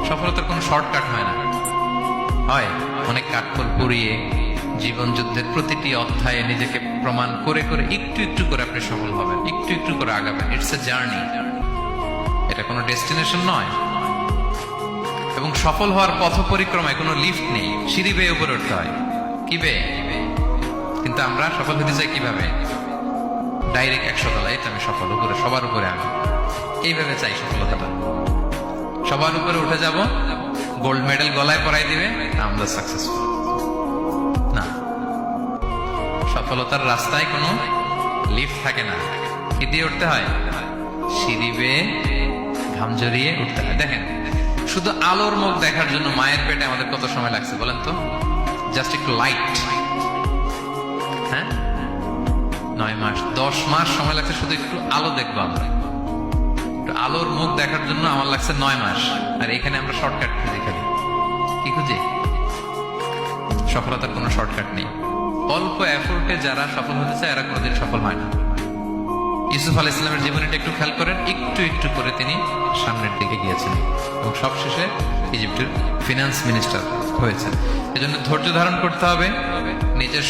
সফলতার কোনো শর্টকাট হয় না, হয় অনেক কাঠখড় পুড়িয়ে জীবন যুদ্ধের প্রতিটি অধ্যায়ে নিজেকে প্রমাণ করে করে একটু একটু করে আপনি সফল হবেন, একটু একটু করে আগাবেন। ইটস এ জার্নি, এটা কোনো ডেস্টিনেশন নয়। এবং সফল হওয়ার পথ পরিক্রমায় কোনো লিফট নেই, সিঁড়ি বেয়ে উপরে উঠতে হয়। কি বেয়ে? কিন্তু আমরা সফল হতে চাই কিভাবে? ডাইরেক্ট 100 তলা, এই তো আমি সফল, উপরে সবার উপরে আমি, এইভাবে চাই সফলতাটা। সবার উপরে উঠে যাব, গোল্ড মেডেল গলায় পরাই দিবে, আমরা সাকসেসফুল না। সফলতার রাস্তায় কোনো লিফট থাকে না। কি দিয়ে উঠতে হয়? সিঁড়ি বেয়ে ঘাম জড়িয়ে উঠতে হয়। দেখেন, শুধু আলোর মুখ দেখার জন্য মায়ের পেটে আমাদের কত সময় লাগছে বলেন তো? জাস্ট একটু লাইট, হ্যাঁ, 9 মাস 10 মাস সময় লাগছে শুধু একটু আলো দেখবো আমরা। একটু আলোর মুখ দেখার জন্য আমার লাগছে 9 মাস। আর এখানে আমরা শর্টকাট খুঁজি, খালি কি খুঁজি? সফলতার কোনো শর্টকাট নেই। অল্প এফোর্টে যারা সফল হতে চায় এরা কোনোদিন সফল হয় না। ইউসুফ আলাইহিস সালামের জীবনীটা একটু খেয়াল করেন, একটু একটু করে তিনি সামনের দিকে গিয়েছেন এবং সবশেষে ইজিপ্টের ফিনান্স মিনিস্টার হয়েছেন। এজন্য ধৈর্য ধারণ করতে হবে, নিজের